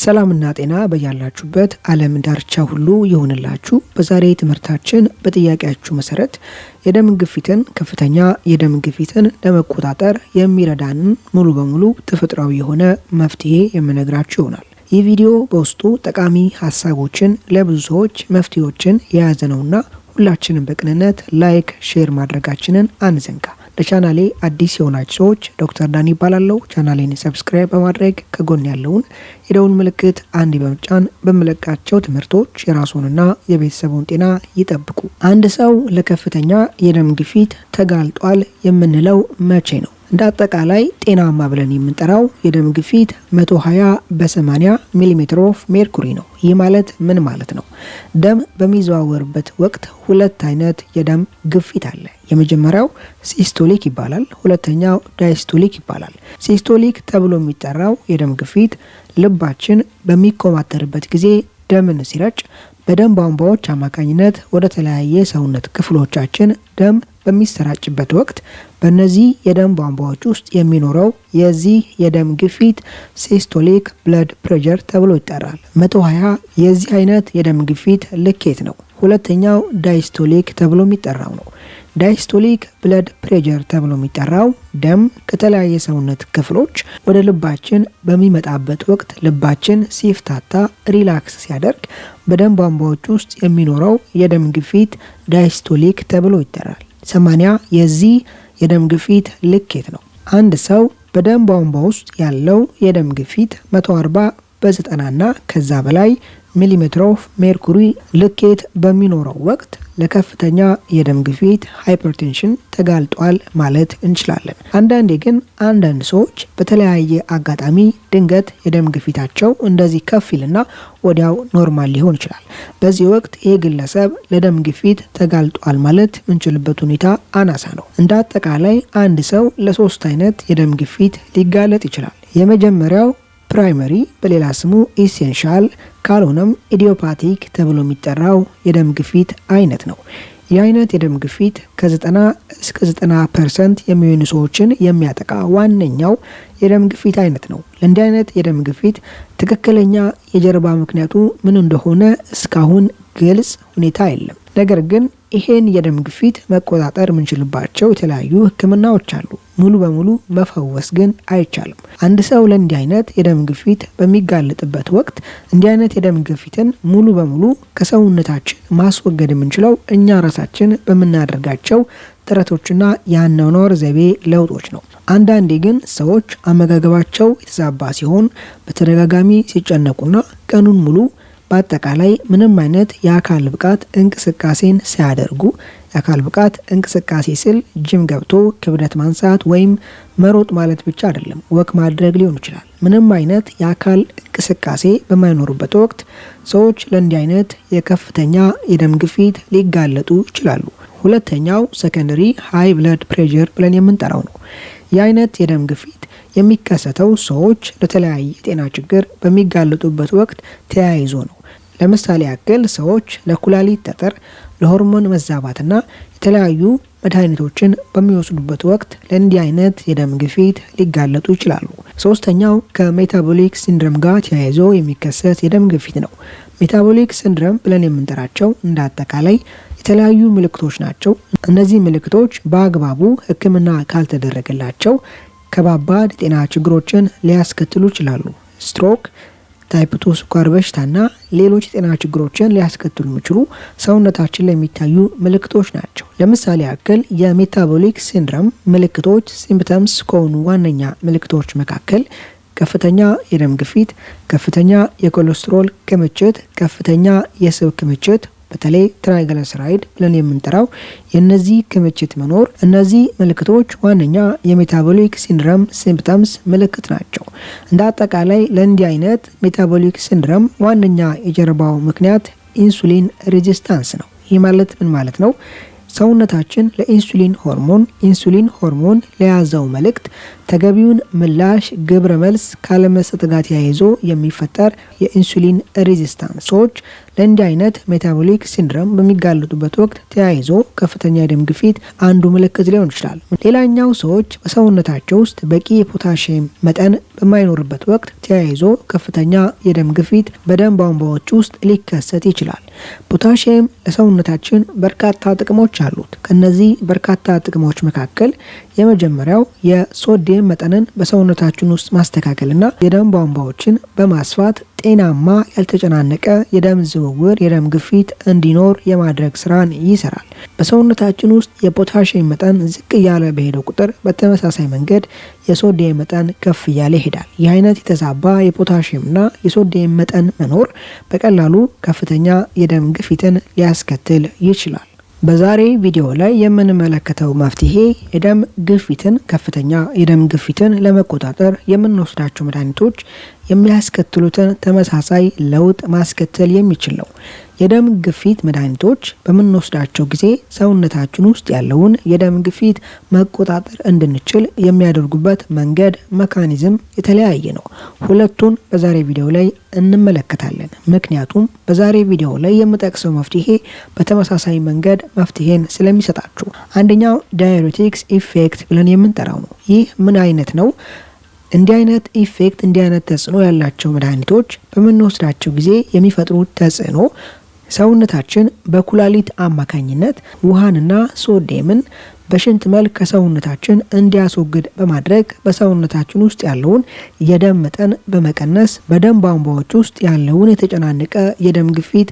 ሰላምና ጤና በያላችሁበት ዓለም ዳርቻ ሁሉ ይሁንላችሁ። በዛሬ ትምህርታችን በጥያቄያችሁ መሰረት የደም ግፊትን ከፍተኛ የደም ግፊትን ለመቆጣጠር የሚረዳንን ሙሉ በሙሉ ተፈጥሯዊ የሆነ መፍትሄ የምነግራችሁ ይሆናል። ይህ ቪዲዮ በውስጡ ጠቃሚ ሀሳቦችን ለብዙ ሰዎች መፍትሄዎችን የያዘ ነውና ሁላችንም በቅንነት ላይክ፣ ሼር ማድረጋችንን አንዘንጋ። ለቻናሌ አዲስ የሆናችሁ ሰዎች ዶክተር ዳኒ ይባላለሁ። ቻናሌን ሰብስክራይብ በማድረግ ከጎን ያለውን የደውል ምልክት አንድ በመጫን በመለቃቸው ትምህርቶች የራስዎንና የቤተሰቡን ጤና ይጠብቁ። አንድ ሰው ለከፍተኛ የደም ግፊት ተጋልጧል የምንለው መቼ ነው? እንደ አጠቃላይ ጤናማ ብለን የምንጠራው የደም ግፊት 120/80 ሚሊሜትር ኦፍ ሜርኩሪ ነው። ይህ ማለት ምን ማለት ነው? ደም በሚዘዋወርበት ወቅት ሁለት አይነት የደም ግፊት አለ። የመጀመሪያው ሲስቶሊክ ይባላል፣ ሁለተኛው ዳይስቶሊክ ይባላል። ሲስቶሊክ ተብሎ የሚጠራው የደም ግፊት ልባችን በሚኮማተርበት ጊዜ ደምን ሲረጭ በደም ቧንቧዎች አማካኝነት ወደ ተለያየ ሰውነት ክፍሎቻችን ደም በሚሰራጭበት ወቅት በእነዚህ የደም ቧንቧዎች ውስጥ የሚኖረው የዚህ የደም ግፊት ሲስቶሊክ ብለድ ፕሬሸር ተብሎ ይጠራል። 120 የዚህ አይነት የደም ግፊት ልኬት ነው። ሁለተኛው ዳይስቶሊክ ተብሎ የሚጠራው ነው። ዳይስቶሊክ ብለድ ፕሬሸር ተብሎ የሚጠራው ደም ከተለያየ ሰውነት ክፍሎች ወደ ልባችን በሚመጣበት ወቅት ልባችን ሲፍታታ ሪላክስ ሲያደርግ በደም ቧንቧዎች ውስጥ የሚኖረው የደም ግፊት ዳይስቶሊክ ተብሎ ይጠራል። 80 የዚህ የደም ግፊት ልኬት ነው። አንድ ሰው በደም ቧንቧ ውስጥ ያለው የደም ግፊት 140/90 እና ከዛ በላይ ሚሊሜትር ኦፍ ሜርኩሪ ልኬት በሚኖረው ወቅት ለከፍተኛ የደም ግፊት ሃይፐርቴንሽን ተጋልጧል ማለት እንችላለን። አንዳንዴ ግን አንዳንድ ሰዎች በተለያየ አጋጣሚ ድንገት የደም ግፊታቸው እንደዚህ ከፍ ይልና ወዲያው ኖርማል ሊሆን ይችላል። በዚህ ወቅት ይህ ግለሰብ ለደም ግፊት ተጋልጧል ማለት የምንችልበት ሁኔታ አናሳ ነው። እንደ አጠቃላይ አንድ ሰው ለሶስት አይነት የደም ግፊት ሊጋለጥ ይችላል። የመጀመሪያው ፕራይመሪ በሌላ ስሙ ኢሴንሻል ካልሆነም ኢዲዮፓቲክ ተብሎ የሚጠራው የደም ግፊት አይነት ነው። ይህ አይነት የደም ግፊት ከ90 እስከ 90% የሚሆኑ ሰዎችን የሚያጠቃ ዋነኛው የደም ግፊት አይነት ነው። ለእንዲህ አይነት የደም ግፊት ትክክለኛ የጀርባ ምክንያቱ ምን እንደሆነ እስካሁን ግልጽ ሁኔታ የለም። ነገር ግን ይሄን የደም ግፊት መቆጣጠር የምንችልባቸው የተለያዩ ሕክምናዎች አሉ። ሙሉ በሙሉ መፈወስ ግን አይቻልም። አንድ ሰው ለእንዲህ አይነት የደም ግፊት በሚጋለጥበት ወቅት እንዲህ አይነት የደም ግፊትን ሙሉ በሙሉ ከሰውነታችን ማስወገድ የምንችለው እኛ ራሳችን በምናደርጋቸው ጥረቶችና የአኗኗር ዘይቤ ለውጦች ነው። አንዳንዴ ግን ሰዎች አመጋገባቸው የተዛባ ሲሆን በተደጋጋሚ ሲጨነቁና ቀኑን ሙሉ በአጠቃላይ ምንም አይነት የአካል ብቃት እንቅስቃሴን ሳያደርጉ፣ የአካል ብቃት እንቅስቃሴ ስል ጂም ገብቶ ክብደት ማንሳት ወይም መሮጥ ማለት ብቻ አይደለም፣ ወክ ማድረግ ሊሆን ይችላል። ምንም አይነት የአካል እንቅስቃሴ በማይኖሩበት ወቅት ሰዎች ለእንዲህ አይነት የከፍተኛ የደም ግፊት ሊጋለጡ ይችላሉ። ሁለተኛው ሰከንደሪ ሃይ ብለድ ፕሬሸር ብለን የምንጠራው ነው። ይህ አይነት የደም ግፊት የሚከሰተው ሰዎች ለተለያየ ጤና ችግር በሚጋለጡበት ወቅት ተያይዞ ነው። ለምሳሌ ያክል ሰዎች ለኩላሊት ጠጠር፣ ለሆርሞን መዛባትና የተለያዩ መድኃኒቶችን በሚወስዱበት ወቅት ለእንዲህ አይነት የደም ግፊት ሊጋለጡ ይችላሉ። ሶስተኛው ከሜታቦሊክ ሲንድረም ጋር ተያይዞ የሚከሰት የደም ግፊት ነው። ሜታቦሊክ ሲንድረም ብለን የምንጠራቸው እንደ አጠቃላይ የተለያዩ ምልክቶች ናቸው። እነዚህ ምልክቶች በአግባቡ ሕክምና ካልተደረገላቸው ከባባድ ጤና ችግሮችን ሊያስከትሉ ይችላሉ። ስትሮክ፣ ታይፕ 2 ስኳር በሽታና ሌሎች የጤና ችግሮችን ሊያስከትሉ የሚችሉ ሰውነታችን ላይ የሚታዩ ምልክቶች ናቸው። ለምሳሌ ያክል የሜታቦሊክ ሲንድረም ምልክቶች ሲምፕተምስ ከሆኑ ዋነኛ ምልክቶች መካከል ከፍተኛ የደም ግፊት፣ ከፍተኛ የኮሌስትሮል ክምችት፣ ከፍተኛ የስብ ክምችት በተለይ ትራይግሊሰራይድ ብለን የምንጠራው የነዚህ ክምችት መኖር፣ እነዚህ ምልክቶች ዋነኛ የሜታቦሊክ ሲንድረም ሲምፕተምስ ምልክት ናቸው። እንደ አጠቃላይ ለእንዲህ አይነት ሜታቦሊክ ሲንድረም ዋነኛ የጀርባው ምክንያት ኢንሱሊን ሬዚስታንስ ነው። ይህ ማለት ምን ማለት ነው? ሰውነታችን ለኢንሱሊን ሆርሞን ለያዘው መልእክት ተገቢውን ምላሽ ግብረ መልስ ካለመስጠት ጋር ተያይዞ የሚፈጠር የኢንሱሊን ሬዚስታንስ ሰዎች ለእንዲህ አይነት ሜታቦሊክ ሲንድሮም በሚጋለጡበት ወቅት ተያይዞ ከፍተኛ የደም ግፊት አንዱ ምልክት ሊሆን ይችላል። ሌላኛው ሰዎች በሰውነታቸው ውስጥ በቂ የፖታሺየም መጠን በማይኖርበት ወቅት ተያይዞ ከፍተኛ የደም ግፊት በደም ቧንቧዎች ውስጥ ሊከሰት ይችላል። ፖታሺየም ለሰውነታችን በርካታ ጥቅሞች አሉት። ከነዚህ በርካታ ጥቅሞች መካከል የመጀመሪያው የሶዲየም መጠንን በሰውነታችን ውስጥ ማስተካከልና የደም ቧንቧዎችን በማስፋት ጤናማ ያልተጨናነቀ የደም ዝውውር የደም ግፊት እንዲኖር የማድረግ ስራን ይሰራል። በሰውነታችን ውስጥ የፖታሺየም መጠን ዝቅ እያለ በሄደ ቁጥር በተመሳሳይ መንገድ የሶዲየም መጠን ከፍ እያለ ይሄዳል። ይህ አይነት የተዛባ የፖታሺየምና የሶዲየም መጠን መኖር በቀላሉ ከፍተኛ የደም ግፊትን ሊያስከትል ይችላል። በዛሬ ቪዲዮ ላይ የምንመለከተው መፍትሄ የደም ግፊትን ከፍተኛ የደም ግፊትን ለመቆጣጠር የምንወስዳቸው መድኃኒቶች የሚያስከትሉትን ተመሳሳይ ለውጥ ማስከተል የሚችል ነው። የደም ግፊት መድኃኒቶች በምንወስዳቸው ጊዜ ሰውነታችን ውስጥ ያለውን የደም ግፊት መቆጣጠር እንድንችል የሚያደርጉበት መንገድ ሜካኒዝም የተለያየ ነው። ሁለቱን በዛሬ ቪዲዮ ላይ እንመለከታለን። ምክንያቱም በዛሬ ቪዲዮ ላይ የምጠቅሰው መፍትሄ በተመሳሳይ መንገድ መፍትሄን ስለሚሰጣችሁ። አንደኛው ዳዩሬቲክስ ኢፌክት ብለን የምንጠራው ነው። ይህ ምን አይነት ነው? እንዲህ አይነት ኢፌክት እንዲህ አይነት ተጽዕኖ ያላቸው መድኃኒቶች በምንወስዳቸው ጊዜ የሚፈጥሩት ተጽዕኖ ሰውነታችን በኩላሊት አማካኝነት ውሃንና ሶዲየምን በሽንት መልክ ከሰውነታችን እንዲያስወግድ በማድረግ በሰውነታችን ውስጥ ያለውን የደም መጠን በመቀነስ በደም ቧንቧዎች ውስጥ ያለውን የተጨናነቀ የደም ግፊት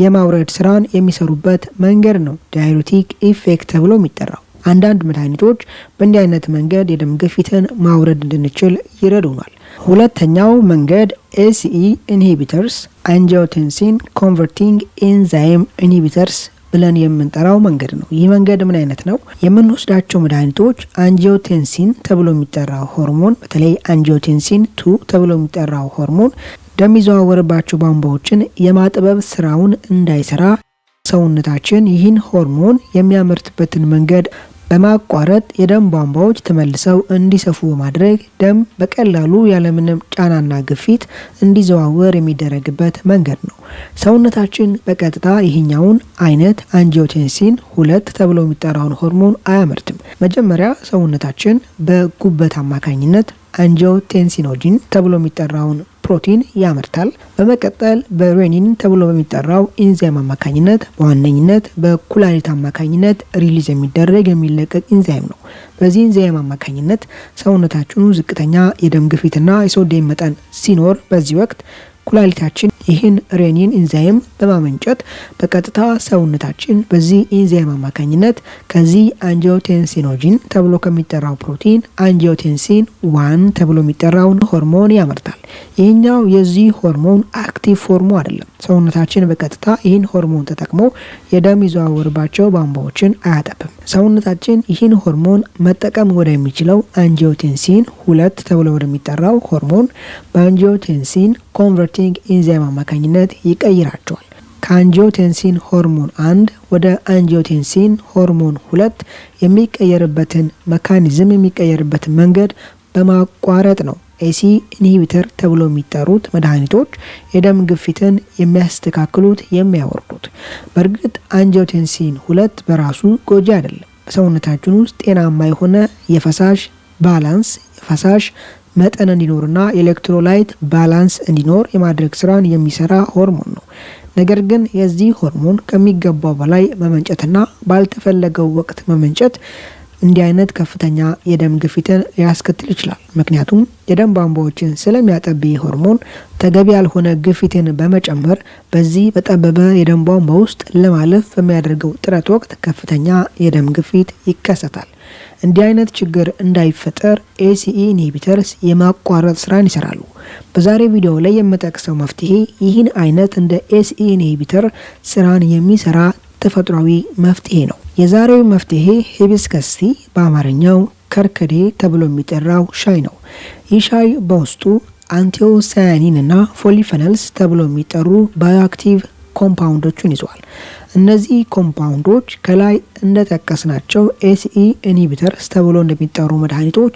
የማውረድ ስራን የሚሰሩበት መንገድ ነው ዳዩሬቲክ ኢፌክት ተብሎ የሚጠራው። አንዳንድ መድኃኒቶች በእንዲህ አይነት መንገድ የደም ግፊትን ማውረድ እንድንችል ይረዱናል። ሁለተኛው መንገድ ACE ኢንሂቢተርስ አንጂዮቴንሲን ኮንቨርቲንግ ኤንዛይም ኢንሂቢተርስ ብለን የምንጠራው መንገድ ነው። ይህ መንገድ ምን አይነት ነው? የምንወስዳቸው መድኃኒቶች አንጂዮቴንሲን ተብሎ የሚጠራው ሆርሞን በተለይ አንጂዮቴንሲን 2 ተብሎ የሚጠራው ሆርሞን ደም የሚዘዋወርባቸው ቧንቧዎችን የማጥበብ ስራውን እንዳይሰራ ሰውነታችን ይህን ሆርሞን የሚያመርትበትን መንገድ በማቋረጥ የደም ቧንቧዎች ተመልሰው እንዲሰፉ በማድረግ ደም በቀላሉ ያለምንም ጫናና ግፊት እንዲዘዋወር የሚደረግበት መንገድ ነው። ሰውነታችን በቀጥታ ይህኛውን አይነት አንጂዮቴንሲን 2 ተብሎ የሚጠራውን ሆርሞን አያመርትም። መጀመሪያ ሰውነታችን በጉበት አማካኝነት አንጂዮቴንሲኖጂን ተብሎ የሚጠራውን ፕሮቲን ያመርታል። በመቀጠል በሬኒን ተብሎ በሚጠራው ኢንዛይም አማካኝነት በዋነኝነት በኩላሊት አማካኝነት ሪሊዝ የሚደረግ የሚለቀቅ ኢንዛይም ነው። በዚህ ኢንዛይም አማካኝነት ሰውነታችን ዝቅተኛ የደም ግፊትና የሶዲየም መጠን ሲኖር በዚህ ወቅት ኩላሊታችን ይህን ሬኒን ኢንዛይም በማመንጨት በቀጥታ ሰውነታችን በዚህ ኢንዛይም አማካኝነት ከዚህ አንጂዮቴንሲኖጂን ተብሎ ከሚጠራው ፕሮቲን አንጂዮቴንሲን 1 ተብሎ የሚጠራውን ሆርሞን ያመርታል። ይህኛው የዚህ ሆርሞን አክቲቭ ፎርሙ አይደለም። ሰውነታችን በቀጥታ ይህን ሆርሞን ተጠቅሞ የደም ይዘዋወርባቸው ቧንቧዎችን አያጠብም። ሰውነታችን ይህን ሆርሞን መጠቀም ወደሚችለው አንጂዮቴንሲን 2 ተብሎ ወደሚጠራው ሆርሞን በአንጂዮቴንሲን ኮንቨርቲንግ ኢንዛይም አማካኝነት ይቀይራቸዋል። ከአንጂዮቴንሲን ሆርሞን 1 ወደ አንጂዮቴንሲን ሆርሞን 2 የሚቀየርበትን ሜካኒዝም የሚቀየርበትን መንገድ በማቋረጥ ነው ACE ኢንሂቢተር ተብሎ የሚጠሩት መድኃኒቶች የደም ግፊትን የሚያስተካክሉት የሚያወርዱት። በእርግጥ አንጂዮቴንሲን 2 በራሱ ጎጂ አይደለም። በሰውነታችን ውስጥ ጤናማ የሆነ የፈሳሽ ባላንስ የፈሳሽ መጠን እንዲኖርና ኤሌክትሮላይት ባላንስ እንዲኖር የማድረግ ስራን የሚሰራ ሆርሞን ነው። ነገር ግን የዚህ ሆርሞን ከሚገባው በላይ መመንጨትና ባልተፈለገው ወቅት መመንጨት እንዲህ አይነት ከፍተኛ የደም ግፊትን ሊያስከትል ይችላል። ምክንያቱም የደም ቧንቧዎችን ስለሚያጠብ ሆርሞን ተገቢ ያልሆነ ግፊትን በመጨመር በዚህ በጠበበ የደም ቧንቧ ውስጥ ለማለፍ በሚያደርገው ጥረት ወቅት ከፍተኛ የደም ግፊት ይከሰታል። እንዲህ አይነት ችግር እንዳይፈጠር ACE ኢንሂቢተርስ የማቋረጥ ስራን ይሰራሉ። በዛሬ ቪዲዮ ላይ የምጠቅሰው መፍትሄ ይህን አይነት እንደ ACE ኢንሂቢተር ስራን የሚሰራ ተፈጥሯዊ መፍትሄ ነው። የዛሬው መፍትሄ ሂቢስከስ ቲ በአማርኛው ከርከዴ ተብሎ የሚጠራው ሻይ ነው። ይህ ሻይ በውስጡ አንቲዮሳያኒን እና ፖሊፌኖልስ ተብሎ የሚጠሩ ባዮአክቲቭ ኮምፓውንዶችን ይዟል። እነዚህ ኮምፓውንዶች ከላይ እንደጠቀስናቸው ACE ኢንሂቢተርስ ተብሎ እንደሚጠሩ መድኃኒቶች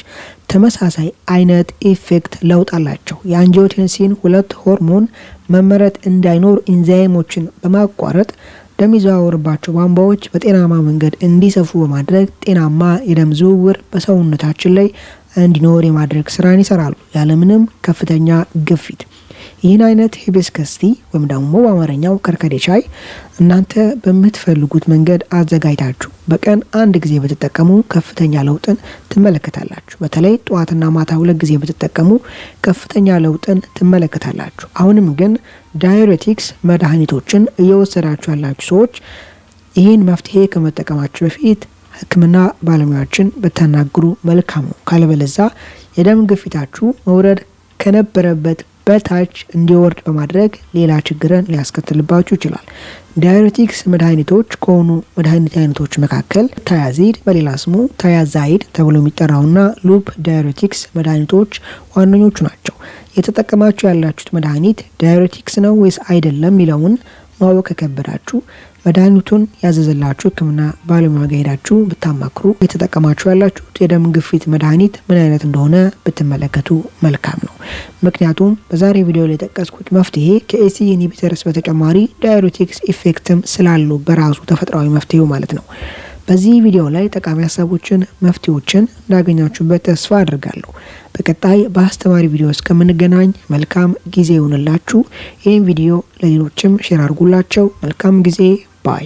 ተመሳሳይ አይነት ኢፌክት ለውጥ አላቸው። የአንጂዮቴንሲን 2 ሆርሞን መመረት እንዳይኖር ኢንዛይሞችን በማቋረጥ ደም ይዘዋወርባቸው ቧንቧዎች በጤናማ መንገድ እንዲሰፉ በማድረግ ጤናማ የደም ዝውውር በሰውነታችን ላይ እንዲኖር የማድረግ ስራን ይሰራሉ ያለምንም ከፍተኛ ግፊት። ይህን አይነት ሂቢስከስ ቲ ወይም ደግሞ በአማርኛው ከርከዴ ሻይ እናንተ በምትፈልጉት መንገድ አዘጋጅታችሁ በቀን አንድ ጊዜ ብትጠቀሙ ከፍተኛ ለውጥን ትመለከታላችሁ። በተለይ ጠዋትና ማታ 2 ጊዜ ብትጠቀሙ ከፍተኛ ለውጥን ትመለከታላችሁ። አሁንም ግን ዳዩሬቲክስ መድኃኒቶችን እየወሰዳችሁ ያላችሁ ሰዎች ይህን መፍትሄ ከመጠቀማችሁ በፊት ሕክምና ባለሙያዎችን ብታናግሩ መልካም ነው። ካለበለዚያ የደም ግፊታችሁ መውረድ ከነበረበት በታች እንዲወርድ በማድረግ ሌላ ችግርን ሊያስከትልባችሁ ይችላል። ዳዩሬቲክስ መድኃኒቶች ከሆኑ መድኃኒት አይነቶች መካከል ታያዚድ በሌላ ስሙ ታያዛይድ ተብሎ የሚጠራውና ሉፕ ዳዩሬቲክስ መድኃኒቶች ዋነኞቹ ናቸው። የተጠቀማችሁ ያላችሁት መድኃኒት ዳዩሬቲክስ ነው ወይስ አይደለም የሚለውን ማወቅ ከከበዳችሁ መድኃኒቱን ያዘዘላችሁ ሕክምና ባለሙያ ጋር ሄዳችሁ ብታማክሩ፣ የተጠቀማችሁ ያላችሁት የደም ግፊት መድኃኒት ምን አይነት እንደሆነ ብትመለከቱ መልካም ነው። ምክንያቱም በዛሬ ቪዲዮ ላይ የጠቀስኩት መፍትሄ ከኤሲ ኢንሂቢተርስ በተጨማሪ ዳዩሬቲክስ ኢፌክትም ስላሉ በራሱ ተፈጥሯዊ መፍትሄው ማለት ነው። በዚህ ቪዲዮ ላይ ጠቃሚ ሀሳቦችን፣ መፍትሄዎችን እንዳገኛችሁበት ተስፋ አድርጋለሁ። በቀጣይ በአስተማሪ ቪዲዮ እስከምንገናኝ መልካም ጊዜ ይሁንላችሁ። ይህን ቪዲዮ ለሌሎችም ሼር አድርጉላቸው። መልካም ጊዜ ባይ